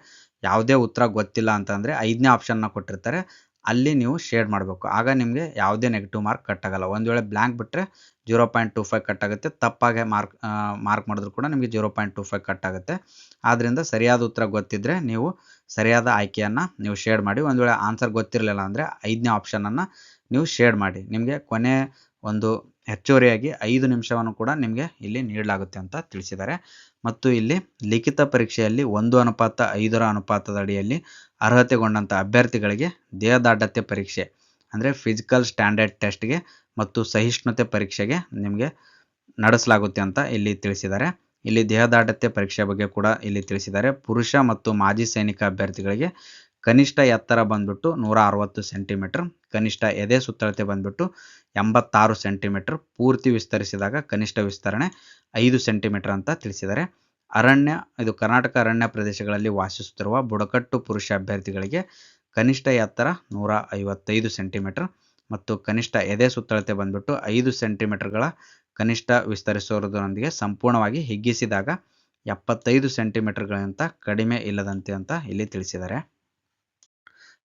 ಯಾವುದೇ ಉತ್ತರ ಗೊತ್ತಿಲ್ಲ ಅಂತಂದರೆ 5ನೇ ಆಪ್ಷನ್ನ ಕೊಟ್ಟಿರ್ತಾರೆ, ಅಲ್ಲಿ ನೀವು ಶೇಡ್ ಮಾಡಬೇಕು. ಆಗ ನಿಮಗೆ ಯಾವುದೇ ನೆಗೆಟಿವ್ ಮಾರ್ಕ್ ಕಟ್ಟಾಗಲ್ಲ. ಒಂದು ವೇಳೆ ಬ್ಲ್ಯಾಂಕ್ ಬಿಟ್ಟರೆ 0.25 ಕಟ್ಟಾಗುತ್ತೆ. ತಪ್ಪಾಗಿ ಮಾರ್ಕ್ ಮಾಡಿದ್ರು ಕೂಡ ನಿಮಗೆ 0.25 ಕಟ್ಟಾಗುತ್ತೆ. ಆದ್ದರಿಂದ ಸರಿಯಾದ ಉತ್ತರ ಗೊತ್ತಿದ್ದರೆ ನೀವು ಸರಿಯಾದ ಆಯ್ಕೆಯನ್ನು ನೀವು ಶೇಡ್ ಮಾಡಿ. ಒಂದು ವೇಳೆ ಆನ್ಸರ್ ಗೊತ್ತಿರಲಿಲ್ಲ ಅಂದರೆ 5ನೇ ಆಪ್ಷನನ್ನು ನೀವು ಶೇಡ್ ಮಾಡಿ. ನಿಮಗೆ ಕೊನೆ ಒಂದು ಹೆಚ್ಚುವರಿಯಾಗಿ 5 ನಿಮಿಷವನ್ನು ಕೂಡ ನಿಮಗೆ ಇಲ್ಲಿ ನೀಡಲಾಗುತ್ತೆ ಅಂತ ತಿಳಿಸಿದ್ದಾರೆ. ಮತ್ತು ಇಲ್ಲಿ ಲಿಖಿತ ಪರೀಕ್ಷೆಯಲ್ಲಿ 1:5 ಅನುಪಾತದ ಅಡಿಯಲ್ಲಿ ಅರ್ಹತೆಗೊಂಡಂಥ ಅಭ್ಯರ್ಥಿಗಳಿಗೆ ದೇಹದಾಢ್ಯತೆ ಪರೀಕ್ಷೆ ಅಂದರೆ ಫಿಸಿಕಲ್ ಸ್ಟ್ಯಾಂಡರ್ಡ್ ಟೆಸ್ಟ್ಗೆ ಮತ್ತು ಸಹಿಷ್ಣುತೆ ಪರೀಕ್ಷೆಗೆ ನಿಮಗೆ ನಡೆಸಲಾಗುತ್ತೆ ಅಂತ ಇಲ್ಲಿ ತಿಳಿಸಿದ್ದಾರೆ. ಇಲ್ಲಿ ದೇಹದಾಢ್ಯತೆ ಪರೀಕ್ಷೆ ಬಗ್ಗೆ ಕೂಡ ಇಲ್ಲಿ ತಿಳಿಸಿದ್ದಾರೆ. ಪುರುಷ ಮತ್ತು ಮಾಜಿ ಸೈನಿಕ ಅಭ್ಯರ್ಥಿಗಳಿಗೆ ಕನಿಷ್ಠ ಎತ್ತರ ಬಂದ್ಬಿಟ್ಟು 160 ಸೆಂಟಿಮೀಟರ್, ಕನಿಷ್ಠ ಎದೆ ಸುತ್ತಳತೆ ಬಂದ್ಬಿಟ್ಟು 86 ಸೆಂಟಿಮೀಟರ್, ಪೂರ್ತಿ ವಿಸ್ತರಿಸಿದಾಗ ಕನಿಷ್ಠ ವಿಸ್ತರಣೆ 5 ಸೆಂಟಿಮೀಟರ್ ಅಂತ ತಿಳಿಸಿದ್ದಾರೆ. ಇದು ಕರ್ನಾಟಕ ಅರಣ್ಯ ಪ್ರದೇಶಗಳಲ್ಲಿ ವಾಸಿಸುತ್ತಿರುವ ಬುಡಕಟ್ಟು ಪುರುಷ ಅಭ್ಯರ್ಥಿಗಳಿಗೆ ಕನಿಷ್ಠ ಎತ್ತರ 155 ಸೆಂಟಿಮೀಟರ್ ಮತ್ತು ಕನಿಷ್ಠ ಎದೆ ಸುತ್ತಳತೆ ಬಂದ್ಬಿಟ್ಟು 5 ಸೆಂಟಿಮೀಟರ್ಗಳ ಕನಿಷ್ಠ ವಿಸ್ತರಿಸುವುದರೊಂದಿಗೆ ಸಂಪೂರ್ಣವಾಗಿ ಹಿಗ್ಗಿಸಿದಾಗ 75 ಸೆಂಟಿಮೀಟರ್ಗಳಿಗಿಂತ ಕಡಿಮೆ ಇಲ್ಲದಂತೆ ಅಂತ ಇಲ್ಲಿ ತಿಳಿಸಿದ್ದಾರೆ.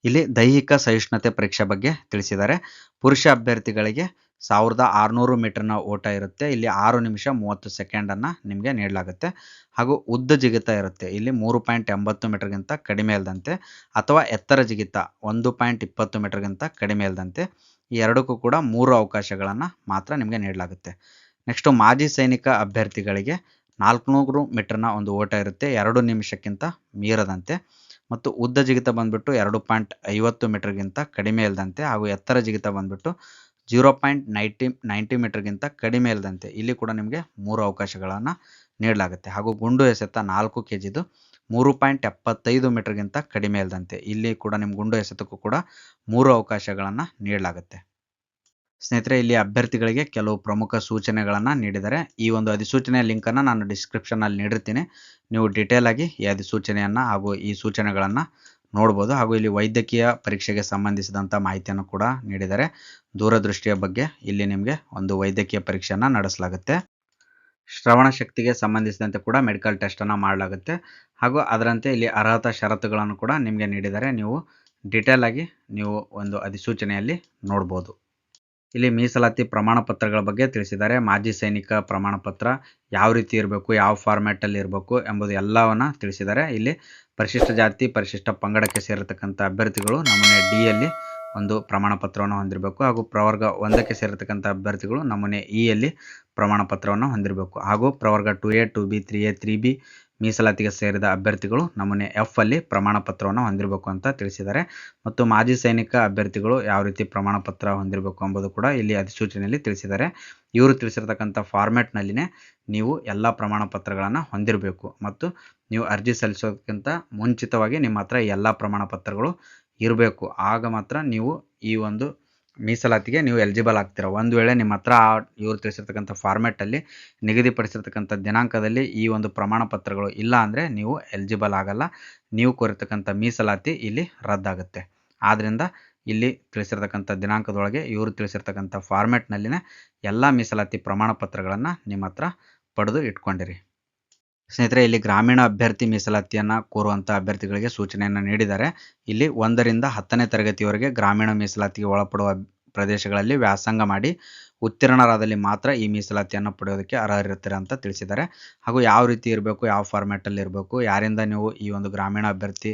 ಇಲ್ಲಿ ದೈಹಿಕ ಸಹಿಷ್ಣುತೆ ಪರೀಕ್ಷೆ ಬಗ್ಗೆ ತಿಳಿಸಿದ್ದಾರೆ. ಪುರುಷ ಅಭ್ಯರ್ಥಿಗಳಿಗೆ 1600 ಮೀಟರ್ನ ಓಟ ಇರುತ್ತೆ. ಇಲ್ಲಿ 6 ನಿಮಿಷ 30 ಸೆಕೆಂಡನ್ನು ನಿಮಗೆ ನೀಡಲಾಗುತ್ತೆ. ಹಾಗೂ ಉದ್ದ ಜಿಗಿತ ಇರುತ್ತೆ. ಇಲ್ಲಿ 3.80 ಮೀಟರ್ಗಿಂತ ಕಡಿಮೆ ಇಲ್ಲದಂತೆ ಅಥವಾ ಎತ್ತರ ಜಿಗಿತ 1.20 ಮೀಟರ್ಗಿಂತ ಕಡಿಮೆ ಇಲ್ಲದಂತೆ ಈ ಎರಡಕ್ಕೂ ಕೂಡ 3 ಅವಕಾಶಗಳನ್ನು ಮಾತ್ರ ನಿಮಗೆ ನೀಡಲಾಗುತ್ತೆ. ನೆಕ್ಸ್ಟು ಮಾಜಿ ಸೈನಿಕ ಅಭ್ಯರ್ಥಿಗಳಿಗೆ 400 ಮೀಟರ್ನ ಒಂದು ಓಟ ಇರುತ್ತೆ. 2 ನಿಮಿಷಕ್ಕಿಂತ ಮೀರದಂತೆ ಮತ್ತು ಉದ್ದ ಜಿಗಿತ ಬಂದ್ಬಿಟ್ಟು 2.50 ಮೀಟರ್ಗಿಂತ ಕಡಿಮೆ ಇಲ್ಲದಂತೆ ಹಾಗೂ ಎತ್ತರ ಜಿಗಿತ ಬಂದ್ಬಿಟ್ಟು 0.90 ಮೀಟರ್ಗಿಂತ ಕಡಿಮೆ ಇಲ್ಲದಂತೆ ಇಲ್ಲಿ ಕೂಡ ನಿಮಗೆ 3 ಅವಕಾಶಗಳನ್ನು ನೀಡಲಾಗುತ್ತೆ. ಹಾಗೂ ಗುಂಡು ಎಸೆತ 4 kgದು 3.75 ಮೀಟರ್ಗಿಂತ ಕಡಿಮೆ ಇಲ್ಲದಂತೆ ಇಲ್ಲಿ ಕೂಡ ನಿಮ್ಮ ಗುಂಡು ಎಸೆತಕ್ಕೂ ಕೂಡ 3 ಅವಕಾಶಗಳನ್ನು ನೀಡಲಾಗುತ್ತೆ. ಸ್ನೇಹಿತರೆ, ಇಲ್ಲಿ ಅಭ್ಯರ್ಥಿಗಳಿಗೆ ಕೆಲವು ಪ್ರಮುಖ ಸೂಚನೆಗಳನ್ನು ನೀಡಿದ್ದಾರೆ. ಈ ಒಂದು ಅಧಿಸೂಚನೆಯ ಲಿಂಕನ್ನು ನಾನು ಡಿಸ್ಕ್ರಿಪ್ಷನಲ್ಲಿ ನೀಡಿರ್ತೀನಿ. ನೀವು ಡೀಟೇಲ್ ಆಗಿ ಈ ಅಧಿಸೂಚನೆಯನ್ನು ಹಾಗೂ ಈ ಸೂಚನೆಗಳನ್ನು ನೋಡ್ಬೋದು. ಹಾಗೂ ಇಲ್ಲಿ ವೈದ್ಯಕೀಯ ಪರೀಕ್ಷೆಗೆ ಸಂಬಂಧಿಸಿದಂಥ ಮಾಹಿತಿಯನ್ನು ಕೂಡ ನೀಡಿದ್ದಾರೆ. ದೂರದೃಷ್ಟಿಯ ಬಗ್ಗೆ ಇಲ್ಲಿ ನಿಮಗೆ ಒಂದು ವೈದ್ಯಕೀಯ ಪರೀಕ್ಷೆಯನ್ನು ನಡೆಸಲಾಗುತ್ತೆ. ಶ್ರವಣ ಶಕ್ತಿಗೆ ಸಂಬಂಧಿಸಿದಂತೆ ಕೂಡ ಮೆಡಿಕಲ್ ಟೆಸ್ಟನ್ನು ಮಾಡಲಾಗುತ್ತೆ. ಹಾಗೂ ಅದರಂತೆ ಇಲ್ಲಿ ಅರ್ಹತಾ ಷರತ್ತುಗಳನ್ನು ಕೂಡ ನಿಮಗೆ ನೀಡಿದ್ದಾರೆ. ನೀವು ಡೀಟೇಲ್ ಆಗಿ ನೀವು ಒಂದು ಅಧಿಸೂಚನೆಯಲ್ಲಿ ನೋಡ್ಬೋದು. ಇಲ್ಲಿ ಮೀಸಲಾತಿ ಪ್ರಮಾಣ ಪತ್ರಗಳ ಬಗ್ಗೆ ತಿಳಿಸಿದ್ದಾರೆ. ಮಾಜಿ ಸೈನಿಕ ಪ್ರಮಾಣ ಪತ್ರ ಯಾವ ರೀತಿ ಇರಬೇಕು, ಯಾವ ಫಾರ್ಮ್ಯಾಟಲ್ಲಿ ಇರಬೇಕು ಎಂಬುದು ಎಲ್ಲವನ್ನು ತಿಳಿಸಿದ್ದಾರೆ. ಇಲ್ಲಿ ಪರಿಶಿಷ್ಟ ಜಾತಿ ಪರಿಶಿಷ್ಟ ಪಂಗಡಕ್ಕೆ ಸೇರಿರ್ತಕ್ಕಂಥ ಅಭ್ಯರ್ಥಿಗಳು ನಮೂನೆ ಡಿಯಲ್ಲಿ ಒಂದು ಪ್ರಮಾಣ ಪತ್ರವನ್ನು ಹೊಂದಿರಬೇಕು. ಹಾಗೂ ಪ್ರವರ್ಗ 1ಕ್ಕೆ ಸೇರಿರ್ತಕ್ಕಂಥ ಅಭ್ಯರ್ಥಿಗಳು ನಮೂನೆ ಇಯಲ್ಲಿ ಪ್ರಮಾಣ ಪತ್ರವನ್ನು ಹೊಂದಿರಬೇಕು. ಹಾಗೂ ಪ್ರವರ್ಗ 2A 2B 3A 3B ಮೀಸಲಾತಿಗೆ ಸೇರಿದ ಅಭ್ಯರ್ಥಿಗಳು ನಮೂನೆ ಎಫ್ ಅಲ್ಲಿ ಪ್ರಮಾಣ ಪತ್ರವನ್ನು ಹೊಂದಿರಬೇಕು ಅಂತ ತಿಳಿಸಿದ್ದಾರೆ. ಮತ್ತು ಮಾಜಿ ಸೈನಿಕ ಅಭ್ಯರ್ಥಿಗಳು ಯಾವ ರೀತಿ ಪ್ರಮಾಣ ಪತ್ರ ಹೊಂದಿರಬೇಕು ಎಂಬುದು ಕೂಡ ಇಲ್ಲಿ ಅಧಿಸೂಚನೆಯಲ್ಲಿ ತಿಳಿಸಿದ್ದಾರೆ. ಇವರು ತಿಳಿಸಿರ್ತಕ್ಕಂಥ ಫಾರ್ಮ್ಯಾಟ್ನಲ್ಲಿನೇ ನೀವು ಎಲ್ಲ ಪ್ರಮಾಣ ಪತ್ರಗಳನ್ನು ಹೊಂದಿರಬೇಕು. ಮತ್ತು ನೀವು ಅರ್ಜಿ ಸಲ್ಲಿಸೋದಕ್ಕಿಂತ ಮುಂಚಿತವಾಗಿ ನಿಮ್ಮ ಹತ್ರ ಎಲ್ಲ ಪ್ರಮಾಣ ಪತ್ರಗಳು ಇರಬೇಕು. ಆಗ ಮಾತ್ರ ನೀವು ಈ ಒಂದು ಮೀಸಲಾತಿಗೆ ನೀವು ಎಲಿಜಿಬಲ್ ಆಗ್ತೀರ. ಒಂದು ವೇಳೆ ನಿಮ್ಮ ಹತ್ರ ಇವರು ತಿಳಿಸಿರ್ತಕ್ಕಂಥ ಫಾರ್ಮ್ಯಾಟಲ್ಲಿ ನಿಗದಿಪಡಿಸಿರ್ತಕ್ಕಂಥ ದಿನಾಂಕದಲ್ಲಿ ಈ ಒಂದು ಪ್ರಮಾಣ ಪತ್ರಗಳು ಇಲ್ಲ ಅಂದರೆ ನೀವು ಎಲಿಜಿಬಲ್ ಆಗಲ್ಲ. ನೀವು ಕೋರಿರ್ತಕ್ಕಂಥ ಮೀಸಲಾತಿ ಇಲ್ಲಿ ರದ್ದಾಗುತ್ತೆ. ಆದ್ದರಿಂದ ಇಲ್ಲಿ ತಿಳಿಸಿರ್ತಕ್ಕಂಥ ದಿನಾಂಕದೊಳಗೆ ಇವರು ತಿಳಿಸಿರ್ತಕ್ಕಂಥ ಫಾರ್ಮ್ಯಾಟ್ನಲ್ಲಿನೇ ಎಲ್ಲ ಮೀಸಲಾತಿ ಪ್ರಮಾಣ ಪತ್ರಗಳನ್ನು ನಿಮ್ಮ ಹತ್ರ ಪಡೆದು ಇಟ್ಕೊಂಡಿರಿ. ಸ್ನೇಹಿತರೆ, ಇಲ್ಲಿ ಗ್ರಾಮೀಣ ಅಭ್ಯರ್ಥಿ ಮೀಸಲಾತಿಯನ್ನು ಕೋರುವಂಥ ಅಭ್ಯರ್ಥಿಗಳಿಗೆ ಸೂಚನೆಯನ್ನು ನೀಡಿದ್ದಾರೆ. ಇಲ್ಲಿ 1ರಿಂದ 10ನೇ ತರಗತಿಯವರೆಗೆ ಗ್ರಾಮೀಣ ಮೀಸಲಾತಿಗೆ ಒಳಪಡುವ ಪ್ರದೇಶಗಳಲ್ಲಿ ವ್ಯಾಸಂಗ ಮಾಡಿ ಉತ್ತೀರ್ಣರಾದಲ್ಲಿ ಮಾತ್ರ ಈ ಮೀಸಲಾತಿಯನ್ನು ಪಡೆಯೋದಕ್ಕೆ ಅರ್ಹರಿರ್ತೀರ ಅಂತ ತಿಳಿಸಿದ್ದಾರೆ. ಹಾಗೂ ಯಾವ ರೀತಿ ಇರಬೇಕು, ಯಾವ ಫಾರ್ಮ್ಯಾಟಲ್ಲಿ ಇರಬೇಕು, ಯಾರಿಂದ ನೀವು ಈ ಒಂದು ಗ್ರಾಮೀಣ ಅಭ್ಯರ್ಥಿ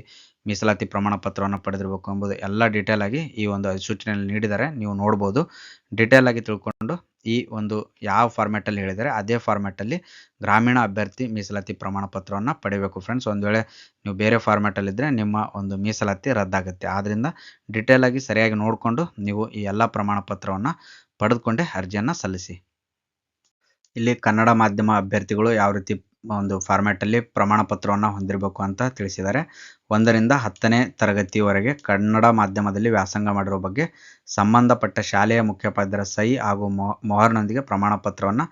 ಮೀಸಲಾತಿ ಪ್ರಮಾಣ ಪತ್ರವನ್ನು ಪಡೆದಿರಬೇಕು ಎಂಬುದು ಎಲ್ಲ ಡೀಟೇಲ್ ಆಗಿ ಈ ಒಂದು ಅಧಿಸೂಚನೆಯಲ್ಲಿ ನೀಡಿದ್ದಾರೆ. ನೀವು ನೋಡ್ಬೋದು. ಡೀಟೇಲ್ ಆಗಿ ತಿಳ್ಕೊಂಡು ಈ ಒಂದು ಯಾವ ಫಾರ್ಮ್ಯಾಟಲ್ಲಿ ಹೇಳಿದರೆ ಅದೇ ಫಾರ್ಮ್ಯಾಟಲ್ಲಿ ಗ್ರಾಮೀಣ ಅಭ್ಯರ್ಥಿ ಮೀಸಲಾತಿ ಪ್ರಮಾಣ ಪತ್ರವನ್ನು ಪಡಿಬೇಕು ಫ್ರೆಂಡ್ಸ್. ಒಂದು ವೇಳೆ ನೀವು ಬೇರೆ ಫಾರ್ಮ್ಯಾಟಲ್ಲಿದ್ದರೆ ನಿಮ್ಮ ಒಂದು ಮೀಸಲಾತಿ ರದ್ದಾಗುತ್ತೆ. ಆದ್ದರಿಂದ ಡೀಟೇಲ್ ಆಗಿ ಸರಿಯಾಗಿ ನೋಡಿಕೊಂಡು ನೀವು ಈ ಎಲ್ಲ ಪ್ರಮಾಣ ಪತ್ರವನ್ನು ಪಡೆದುಕೊಂಡೇ ಅರ್ಜಿಯನ್ನು ಸಲ್ಲಿಸಿ. ಇಲ್ಲಿ ಕನ್ನಡ ಮಾಧ್ಯಮ ಅಭ್ಯರ್ಥಿಗಳು ಯಾವ ರೀತಿ ಒಂದು ಫಾರ್ಮ್ಯಾಟಲ್ಲಿ ಪ್ರಮಾಣ ಪತ್ರವನ್ನು ಹೊಂದಿರಬೇಕು ಅಂತ ತಿಳಿಸಿದ್ದಾರೆ. 1ರಿಂದ 10ನೇ ತರಗತಿಯವರೆಗೆ ಕನ್ನಡ ಮಾಧ್ಯಮದಲ್ಲಿ ವ್ಯಾಸಂಗ ಮಾಡಿರೋ ಬಗ್ಗೆ ಸಂಬಂಧಪಟ್ಟ ಶಾಲೆಯ ಮುಖ್ಯೋಪಾಧ್ಯಾಯರ ಸಹಿ ಹಾಗೂ ಮೊಹರ್ನೊಂದಿಗೆ ಪ್ರಮಾಣ ಪತ್ರವನ್ನು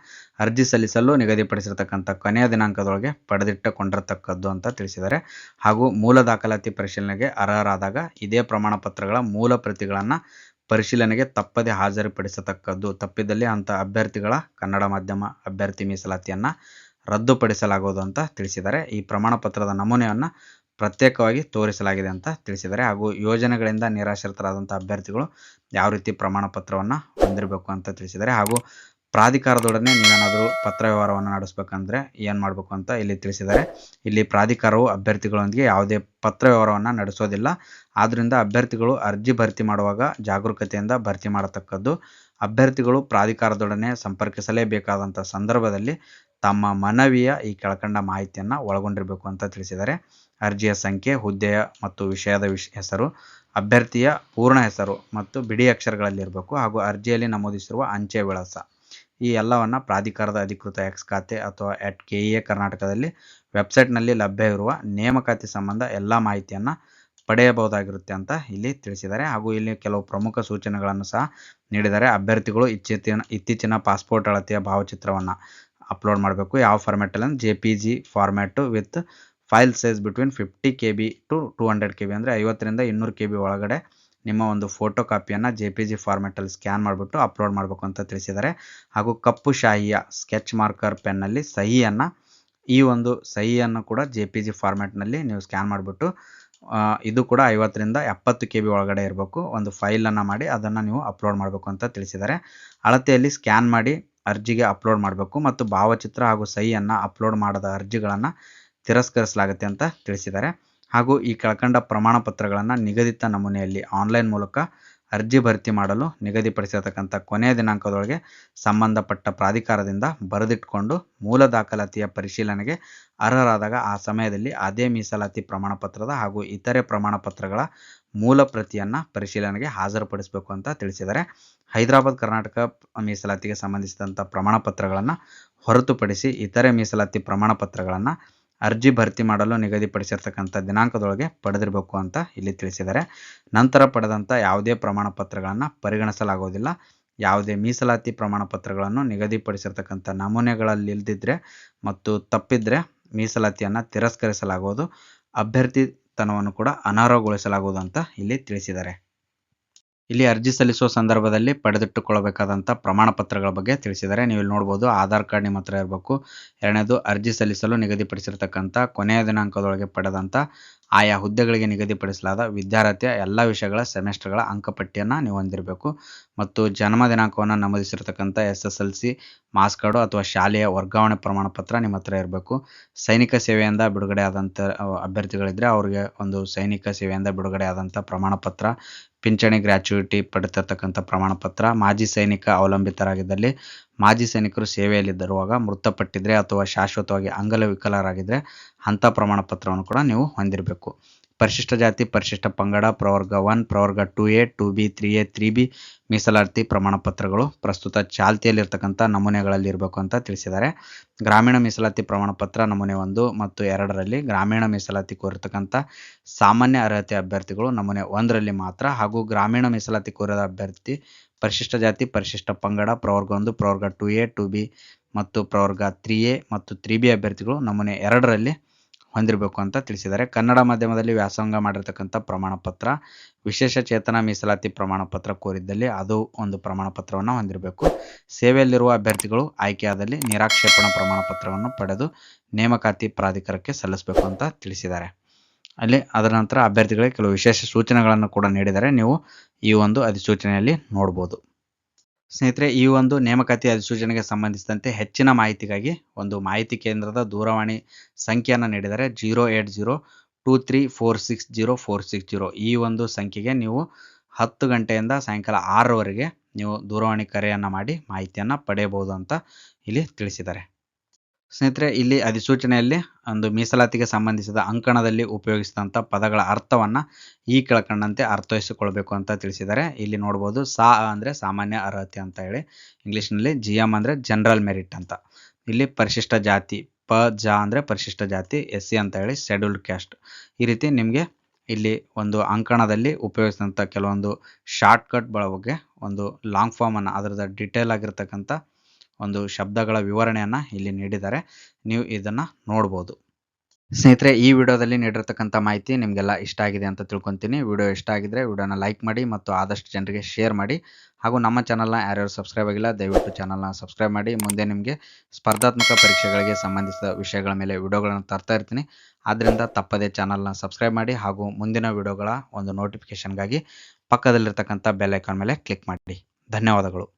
ಅರ್ಜಿ ಸಲ್ಲಿಸಲು ನಿಗದಿಪಡಿಸಿರ್ತಕ್ಕಂಥ ಕೊನೆಯ ದಿನಾಂಕದೊಳಗೆ ಪಡೆದಿಟ್ಟುಕೊಂಡಿರತಕ್ಕದ್ದು ಅಂತ ತಿಳಿಸಿದ್ದಾರೆ. ಹಾಗೂ ಮೂಲ ದಾಖಲಾತಿ ಪರಿಶೀಲನೆಗೆ ಅರ್ಹರಾದಾಗ ಇದೇ ಪ್ರಮಾಣ ಪತ್ರಗಳ ಮೂಲ ಪ್ರತಿಗಳನ್ನು ಪರಿಶೀಲನೆಗೆ ತಪ್ಪದೆ ಹಾಜರುಪಡಿಸತಕ್ಕದ್ದು. ತಪ್ಪಿದಲ್ಲಿ ಅಂಥ ಅಭ್ಯರ್ಥಿಗಳ ಕನ್ನಡ ಮಾಧ್ಯಮ ಅಭ್ಯರ್ಥಿ ಮೀಸಲಾತಿಯನ್ನು ರದ್ದುಪಡಿಸಲಾಗುವುದು ಅಂತ ತಿಳಿಸಿದ್ದಾರೆ. ಈ ಪ್ರಮಾಣ ಪತ್ರದ ನಮೂನೆಯನ್ನು ಪ್ರತ್ಯೇಕವಾಗಿ ತೋರಿಸಲಾಗಿದೆ ಅಂತ ತಿಳಿಸಿದ್ದಾರೆ. ಹಾಗೂ ಯೋಜನೆಗಳಿಂದ ನಿರಾಶ್ರಿತರಾದಂಥ ಅಭ್ಯರ್ಥಿಗಳು ಯಾವ ರೀತಿ ಪ್ರಮಾಣ ಪತ್ರವನ್ನು ಹೊಂದಿರಬೇಕು ಅಂತ ತಿಳಿಸಿದ್ದಾರೆ. ಹಾಗೂ ಪ್ರಾಧಿಕಾರದೊಡನೆ ನೀವೇನಾದರೂ ಪತ್ರ ವ್ಯವಹಾರವನ್ನು ನಡೆಸಬೇಕಂದ್ರೆ ಏನು ಮಾಡಬೇಕು ಅಂತ ಇಲ್ಲಿ ತಿಳಿಸಿದ್ದಾರೆ. ಇಲ್ಲಿ ಪ್ರಾಧಿಕಾರವು ಅಭ್ಯರ್ಥಿಗಳೊಂದಿಗೆ ಯಾವುದೇ ಪತ್ರ ವ್ಯವಹಾರವನ್ನು ನಡೆಸೋದಿಲ್ಲ. ಆದ್ದರಿಂದ ಅಭ್ಯರ್ಥಿಗಳು ಅರ್ಜಿ ಭರ್ತಿ ಮಾಡುವಾಗ ಜಾಗರೂಕತೆಯಿಂದ ಭರ್ತಿ ಮಾಡತಕ್ಕದ್ದು. ಅಭ್ಯರ್ಥಿಗಳು ಪ್ರಾಧಿಕಾರದೊಡನೆ ಸಂಪರ್ಕಿಸಲೇಬೇಕಾದಂಥ ಸಂದರ್ಭದಲ್ಲಿ ತಮ್ಮ ಮನವಿಯ ಈ ಕೆಳಕಂಡ ಮಾಹಿತಿಯನ್ನು ಒಳಗೊಂಡಿರಬೇಕು ಅಂತ ತಿಳಿಸಿದ್ದಾರೆ. ಅರ್ಜಿಯ ಸಂಖ್ಯೆ, ಹುದ್ದೆಯ ಮತ್ತು ವಿಷಯದ ಹೆಸರು, ಅಭ್ಯರ್ಥಿಯ ಪೂರ್ಣ ಹೆಸರು ಮತ್ತು ಬಿಡಿ ಅಕ್ಷರಗಳಲ್ಲಿರಬೇಕು. ಹಾಗೂ ಅರ್ಜಿಯಲ್ಲಿ ನಮೂದಿಸಿರುವ ಅಂಚೆ ವಿಳಾಸ ಈ ಎಲ್ಲವನ್ನು ಪ್ರಾಧಿಕಾರದ ಅಧಿಕೃತ ಎಕ್ಸ್ ಖಾತೆ ಅಥವಾ @KEA ಕರ್ನಾಟಕದಲ್ಲಿ ವೆಬ್ಸೈಟ್ನಲ್ಲಿ ಲಭ್ಯ ಇರುವ ನೇಮಕಾತಿ ಸಂಬಂಧ ಎಲ್ಲ ಮಾಹಿತಿಯನ್ನು ಪಡೆಯಬಹುದಾಗಿರುತ್ತೆ ಅಂತ ಇಲ್ಲಿ ತಿಳಿಸಿದ್ದಾರೆ. ಹಾಗೂ ಇಲ್ಲಿ ಕೆಲವು ಪ್ರಮುಖ ಸೂಚನೆಗಳನ್ನು ಸಹ ನೀಡಿದ್ದಾರೆ. ಅಭ್ಯರ್ಥಿಗಳು ಇತ್ತೀಚಿನ ಪಾಸ್ಪೋರ್ಟ್ ಅಳತೆಯ ಭಾವಚಿತ್ರವನ್ನು ಅಪ್ಲೋಡ್ ಮಾಡಬೇಕು. ಯಾವ ಫಾರ್ಮ್ಯಾಟಲ್ಲಿ ಅಂದರೆ JPG format with file size between 50 KB to 200 KB ಅಂದರೆ 50ರಿಂದ 200 KB ಒಳಗಡೆ ನಿಮ್ಮ ಒಂದು ಫೋಟೋ ಕಾಪಿಯನ್ನು JPG ಫಾರ್ಮ್ಯಾಟಲ್ಲಿ ಸ್ಕ್ಯಾನ್ ಮಾಡಿಬಿಟ್ಟು ಅಪ್ಲೋಡ್ ಮಾಡಬೇಕು ಅಂತ ತಿಳಿಸಿದ್ದಾರೆ. ಹಾಗೂ ಕಪ್ಪು ಶಾಹಿಯ ಸ್ಕೆಚ್ ಮಾರ್ಕರ್ ಪೆನ್ನಲ್ಲಿ ಸಹಿಯನ್ನು ಈ ಒಂದು ಸಹಿಯನ್ನು ಕೂಡ JPG ಫಾರ್ಮ್ಯಾಟ್ನಲ್ಲಿ ನೀವು ಸ್ಕ್ಯಾನ್ ಮಾಡಿಬಿಟ್ಟು ಇದು ಕೂಡ 50ರಿಂದ 70 KB ಒಳಗಡೆ ಇರಬೇಕು. ಒಂದು ಫೈಲನ್ನು ಮಾಡಿ ಅದನ್ನು ನೀವು ಅಪ್ಲೋಡ್ ಮಾಡಬೇಕು ಅಂತ ತಿಳಿಸಿದ್ದಾರೆ. ಅಳತೆಯಲ್ಲಿ ಸ್ಕ್ಯಾನ್ ಮಾಡಿ ಅರ್ಜಿಗೆ ಅಪ್ಲೋಡ್ ಮಾಡಬೇಕು ಮತ್ತು ಭಾವಚಿತ್ರ ಹಾಗೂ ಸಹಿಯನ್ನು ಅಪ್ಲೋಡ್ ಮಾಡದ ಅರ್ಜಿಗಳನ್ನು ತಿರಸ್ಕರಿಸಲಾಗುತ್ತೆ ಅಂತ ತಿಳಿಸಿದ್ದಾರೆ. ಹಾಗೂ ಈ ಕೆಳಕಂಡ ಪ್ರಮಾಣ ಪತ್ರಗಳನ್ನು ನಿಗದಿತ ನಮೂನೆಯಲ್ಲಿ ಆನ್ಲೈನ್ ಮೂಲಕ ಅರ್ಜಿ ಭರ್ತಿ ಮಾಡಲು ನಿಗದಿಪಡಿಸಿರತಕ್ಕಂಥ ಕೊನೆಯ ದಿನಾಂಕದೊಳಗೆ ಸಂಬಂಧಪಟ್ಟ ಪ್ರಾಧಿಕಾರದಿಂದ ಬರೆದಿಟ್ಟುಕೊಂಡು ಮೂಲ ದಾಖಲಾತಿಯ ಪರಿಶೀಲನೆಗೆ ಅರ್ಹರಾದಾಗ ಆ ಸಮಯದಲ್ಲಿ ಅದೇ ಮೀಸಲಾತಿ ಪ್ರಮಾಣ ಪತ್ರದ ಹಾಗೂ ಇತರೆ ಪ್ರಮಾಣ ಪತ್ರಗಳ ಮೂಲ ಪ್ರತಿಯನ್ನು ಪರಿಶೀಲನೆಗೆ ಹಾಜರುಪಡಿಸಬೇಕು ಅಂತ ತಿಳಿಸಿದ್ದಾರೆ. ಹೈದರಾಬಾದ್ ಕರ್ನಾಟಕ ಮೀಸಲಾತಿಗೆ ಸಂಬಂಧಿಸಿದಂಥ ಪ್ರಮಾಣ ಪತ್ರಗಳನ್ನು ಹೊರತುಪಡಿಸಿ ಇತರೆ ಮೀಸಲಾತಿ ಪ್ರಮಾಣ ಪತ್ರಗಳನ್ನು ಅರ್ಜಿ ಭರ್ತಿ ಮಾಡಲು ನಿಗದಿಪಡಿಸಿರ್ತಕ್ಕಂಥ ದಿನಾಂಕದೊಳಗೆ ಪಡೆದಿರಬೇಕು ಅಂತ ಇಲ್ಲಿ ತಿಳಿಸಿದ್ದಾರೆ. ನಂತರ ಪಡೆದಂಥ ಯಾವುದೇ ಪ್ರಮಾಣ ಪತ್ರಗಳನ್ನು ಪರಿಗಣಿಸಲಾಗುವುದಿಲ್ಲ. ಯಾವುದೇ ಮೀಸಲಾತಿ ಪ್ರಮಾಣ ಪತ್ರಗಳನ್ನು ನಿಗದಿಪಡಿಸಿರ್ತಕ್ಕಂಥ ನಮೂನೆಗಳಲ್ಲಿಲ್ಲದಿದ್ದರೆ ಮತ್ತು ತಪ್ಪಿದ್ರೆ ಮೀಸಲಾತಿಯನ್ನು ತಿರಸ್ಕರಿಸಲಾಗುವುದು. ಅಭ್ಯರ್ಥಿತನವನ್ನು ಕೂಡ ಅನರ್ಹಗೊಳಿಸಲಾಗುವುದು ಅಂತ ಇಲ್ಲಿ ತಿಳಿಸಿದ್ದಾರೆ. ಇಲ್ಲಿ ಅರ್ಜಿ ಸಲ್ಲಿಸುವ ಸಂದರ್ಭದಲ್ಲಿ ಪಡೆದಿಟ್ಟುಕೊಳ್ಳಬೇಕಾದಂಥ ಪ್ರಮಾಣ ಪತ್ರಗಳ ಬಗ್ಗೆ ತಿಳಿಸಿದ್ದಾರೆ. ನೀವು ಇಲ್ಲಿ ನೋಡ್ಬೋದು, ಆಧಾರ್ ಕಾರ್ಡ್ ನಿಮ್ಮ ಹತ್ರ ಇರಬೇಕು. ಎರಡನೇದು, ಅರ್ಜಿ ಸಲ್ಲಿಸಲು ನಿಗದಿಪಡಿಸಿರ್ತಕ್ಕಂಥ ಕೊನೆಯ ದಿನಾಂಕದೊಳಗೆ ಪಡೆದಂಥ ಆಯಾ ಹುದ್ದೆಗಳಿಗೆ ನಿಗದಿಪಡಿಸಲಾದ ವಿದ್ಯಾರ್ಥಿಯ ಎಲ್ಲ ವಿಷಯಗಳ ಸೆಮೆಸ್ಟರ್ಗಳ ಅಂಕಪಟ್ಟಿಯನ್ನು ನೀವು ಹೊಂದಿರಬೇಕು. ಮತ್ತು ಜನ್ಮ ದಿನಾಂಕವನ್ನು ನಮೂದಿಸಿರ್ತಕ್ಕಂಥ SSLC ಮಾರ್ಕ್ಸ್ ಕಾರ್ಡು ಅಥವಾ ಶಾಲೆಯ ವರ್ಗಾವಣೆ ಪ್ರಮಾಣ ಪತ್ರ ನಿಮ್ಮ ಹತ್ರ ಇರಬೇಕು. ಸೈನಿಕ ಸೇವೆಯಿಂದ ಬಿಡುಗಡೆ ಆದಂಥ ಅಭ್ಯರ್ಥಿಗಳಿದ್ದರೆ ಅವ್ರಿಗೆ ಒಂದು ಸೈನಿಕ ಸೇವೆಯಿಂದ ಬಿಡುಗಡೆ ಆದಂಥ ಪ್ರಮಾಣ ಪತ್ರ, ಪಿಂಚಣಿ ಗ್ರ್ಯಾಚ್ಯುಯಿಟಿ ಪಡೆದಿರ್ತಕ್ಕಂಥ ಪ್ರಮಾಣ ಪತ್ರ, ಮಾಜಿ ಸೈನಿಕ ಅವಲಂಬಿತರಾಗಿದ್ದಲ್ಲಿ, ಮಾಜಿ ಸೈನಿಕರು ಸೇವೆಯಲ್ಲಿದ್ದಿರುವಾಗ ಮೃತಪಟ್ಟಿದ್ರೆ ಅಥವಾ ಶಾಶ್ವತವಾಗಿ ಅಂಗವಿಕಲರಾಗಿದ್ದರೆ ಅಂಥ ಪ್ರಮಾಣ ಪತ್ರವನ್ನು ಕೂಡ ನೀವು ಹೊಂದಿರಬೇಕು. ಪರಿಶಿಷ್ಟ ಜಾತಿ, ಪರಿಶಿಷ್ಟ ಪಂಗಡ, ಪ್ರವರ್ಗ 1, ಪ್ರವರ್ಗ 2A, 2B, 3A, 3B ಮೀಸಲಾತಿ ಪ್ರಮಾಣ ಪತ್ರಗಳು ಪ್ರಸ್ತುತ ಚಾಲ್ತಿಯಲ್ಲಿರ್ತಕ್ಕಂಥ ನಮೂನೆಗಳಲ್ಲಿ ಇರಬೇಕು ಅಂತ ತಿಳಿಸಿದ್ದಾರೆ. ಗ್ರಾಮೀಣ ಮೀಸಲಾತಿ ಪ್ರಮಾಣ ಪತ್ರ ನಮೂನೆ 1 ಮತ್ತು 2ರಲ್ಲಿ ಗ್ರಾಮೀಣ ಮೀಸಲಾತಿ ಕೋರಿರ್ತಕ್ಕಂಥ ಸಾಮಾನ್ಯ ಅರ್ಹತೆ ಅಭ್ಯರ್ಥಿಗಳು ನಮೂನೆ 1ರಲ್ಲಿ ಮಾತ್ರ, ಹಾಗೂ ಗ್ರಾಮೀಣ ಮೀಸಲಾತಿ ಕೋರಿದ ಅಭ್ಯರ್ಥಿ ಪರಿಶಿಷ್ಟ ಜಾತಿ, ಪರಿಶಿಷ್ಟ ಪಂಗಡ, ಪ್ರವರ್ಗ 1, ಪ್ರವರ್ಗ 2A, 2B ಮತ್ತು ಪ್ರವರ್ಗ 3A ಮತ್ತು 3B ಅಭ್ಯರ್ಥಿಗಳು ನಮೂನೆ 2ರಲ್ಲಿ ಹೊಂದಿರಬೇಕು ಅಂತ ತಿಳಿಸಿದ್ದಾರೆ. ಕನ್ನಡ ಮಾಧ್ಯಮದಲ್ಲಿ ವ್ಯಾಸಂಗ ಮಾಡಿರ್ತಕ್ಕಂಥ ಪ್ರಮಾಣ ಪತ್ರ, ವಿಶೇಷ ಚೇತನ ಮೀಸಲಾತಿ ಪ್ರಮಾಣ ಪತ್ರ ಕೋರಿದ್ದಲ್ಲಿ ಅದು ಒಂದು ಪ್ರಮಾಣ ಪತ್ರವನ್ನು ಹೊಂದಿರಬೇಕು. ಸೇವೆಯಲ್ಲಿರುವ ಅಭ್ಯರ್ಥಿಗಳು ಆಯ್ಕೆಯಾದಲ್ಲಿ ನಿರಾಕ್ಷೇಪಣಾ ಪ್ರಮಾಣ ಪತ್ರವನ್ನು ಪಡೆದು ನೇಮಕಾತಿ ಪ್ರಾಧಿಕಾರಕ್ಕೆ ಸಲ್ಲಿಸಬೇಕು ಅಂತ ತಿಳಿಸಿದ್ದಾರೆ. ಅದರ ನಂತರ ಅಭ್ಯರ್ಥಿಗಳಿಗೆ ಕೆಲವು ವಿಶೇಷ ಸೂಚನೆಗಳನ್ನು ಕೂಡ ನೀಡಿದ್ದಾರೆ. ನೀವು ಈ ಒಂದು ಅಧಿಸೂಚನೆಯಲ್ಲಿ ನೋಡ್ಬೋದು. ಸ್ನೇಹಿತರೆ, ಈ ಒಂದು ನೇಮಕಾತಿ ಅಧಿಸೂಚನೆಗೆ ಸಂಬಂಧಿಸಿದಂತೆ ಹೆಚ್ಚಿನ ಮಾಹಿತಿಗಾಗಿ ಒಂದು ಮಾಹಿತಿ ಕೇಂದ್ರದ ದೂರವಾಣಿ ಸಂಖ್ಯೆಯನ್ನು ನೀಡಿದರೆ 08023460460. ಈ ಒಂದು ಸಂಖ್ಯೆಗೆ ನೀವು 10 ಗಂಟೆಯಿಂದ ಸಾಯಂಕಾಲ 6ರವರೆಗೆ ನೀವು ದೂರವಾಣಿ ಕರೆಯನ್ನು ಮಾಡಿ ಮಾಹಿತಿಯನ್ನು ಪಡೆಯಬಹುದು ಅಂತ ಇಲ್ಲಿ ತಿಳಿಸಿದ್ದಾರೆ. ಸ್ನೇಹಿತರೆ, ಇಲ್ಲಿ ಅಧಿಸೂಚನೆಯಲ್ಲಿ ಒಂದು ಮೀಸಲಾತಿಗೆ ಸಂಬಂಧಿಸಿದ ಅಂಕಣದಲ್ಲಿ ಉಪಯೋಗಿಸಿದಂಥ ಪದಗಳ ಅರ್ಥವನ್ನು ಈ ಕೆಳಕಂಡಂತೆ ಅರ್ಥೈಸಿಕೊಳ್ಬೇಕು ಅಂತ ತಿಳಿಸಿದ್ದಾರೆ. ಇಲ್ಲಿ ನೋಡ್ಬೋದು, ಅಂದರೆ ಸಾಮಾನ್ಯ ಅರ್ಹತೆ ಅಂತ ಹೇಳಿ, ಇಂಗ್ಲೀಷ್ನಲ್ಲಿ GM ಅಂದರೆ ಜನರಲ್ ಮೆರಿಟ್ ಅಂತ. ಇಲ್ಲಿ ಪರಿಶಿಷ್ಟ ಜಾತಿ, ಅಂದರೆ ಪರಿಶಿಷ್ಟ ಜಾತಿ, SC ಅಂತ ಹೇಳಿ ಶೆಡ್ಯೂಲ್ಡ್ ಕ್ಯಾಸ್ಟ್. ಈ ರೀತಿ ನಿಮಗೆ ಇಲ್ಲಿ ಒಂದು ಅಂಕಣದಲ್ಲಿ ಉಪಯೋಗಿಸಿದಂಥ ಕೆಲವೊಂದು ಶಾರ್ಟ್ಕಟ್ ಬಗ್ಗೆ ಒಂದು ಲಾಂಗ್ ಫಾರ್ಮನ್ನು, ಅದರದ ಡೀಟೇಲ್ ಆಗಿರ್ತಕ್ಕಂಥ ಒಂದು ಶಬ್ದಗಳ ವಿವರಣೆಯನ್ನು ಇಲ್ಲಿ ನೀಡಿದ್ದಾರೆ. ನೀವು ಇದನ್ನು ನೋಡ್ಬೋದು. ಸ್ನೇಹಿತರೆ, ಈ ವಿಡಿಯೋದಲ್ಲಿ ನೀಡಿರ್ತಕ್ಕಂಥ ಮಾಹಿತಿ ನಿಮಗೆಲ್ಲ ಇಷ್ಟ ಆಗಿದೆ ಅಂತ ತಿಳ್ಕೊತೀನಿ. ವಿಡಿಯೋ ಇಷ್ಟ ಆಗಿದ್ರೆ ವಿಡಿಯೋನ ಲೈಕ್ ಮಾಡಿ ಮತ್ತು ಆದಷ್ಟು ಜನರಿಗೆ ಶೇರ್ ಮಾಡಿ. ಹಾಗೂ ನಮ್ಮ ಚಾನಲ್ನ ಯಾರ್ಯಾರು ಸಬ್ಸ್ಕ್ರೈಬ್ ಆಗಿಲ್ಲ ದಯವಿಟ್ಟು ಚಾನಲ್ನ ಸಬ್ಸ್ಕ್ರೈಬ್ ಮಾಡಿ. ಮುಂದೆ ನಿಮಗೆ ಸ್ಪರ್ಧಾತ್ಮಕ ಪರೀಕ್ಷೆಗಳಿಗೆ ಸಂಬಂಧಿಸಿದ ವಿಷಯಗಳ ಮೇಲೆ ವಿಡಿಯೋಗಳನ್ನು ತರ್ತಾ ಇರ್ತೀನಿ. ಆದ್ದರಿಂದ ತಪ್ಪದೇ ಚಾನಲ್ನ ಸಬ್ಸ್ಕ್ರೈಬ್ ಮಾಡಿ ಹಾಗೂ ಮುಂದಿನ ವಿಡಿಯೋಗಳ ಒಂದು ನೋಟಿಫಿಕೇಷನ್ಗಾಗಿ ಪಕ್ಕದಲ್ಲಿರ್ತಕ್ಕಂಥ ಬೆಲ್ ಐಕಾನ್ ಮೇಲೆ ಕ್ಲಿಕ್ ಮಾಡಿ. ಧನ್ಯವಾದಗಳು.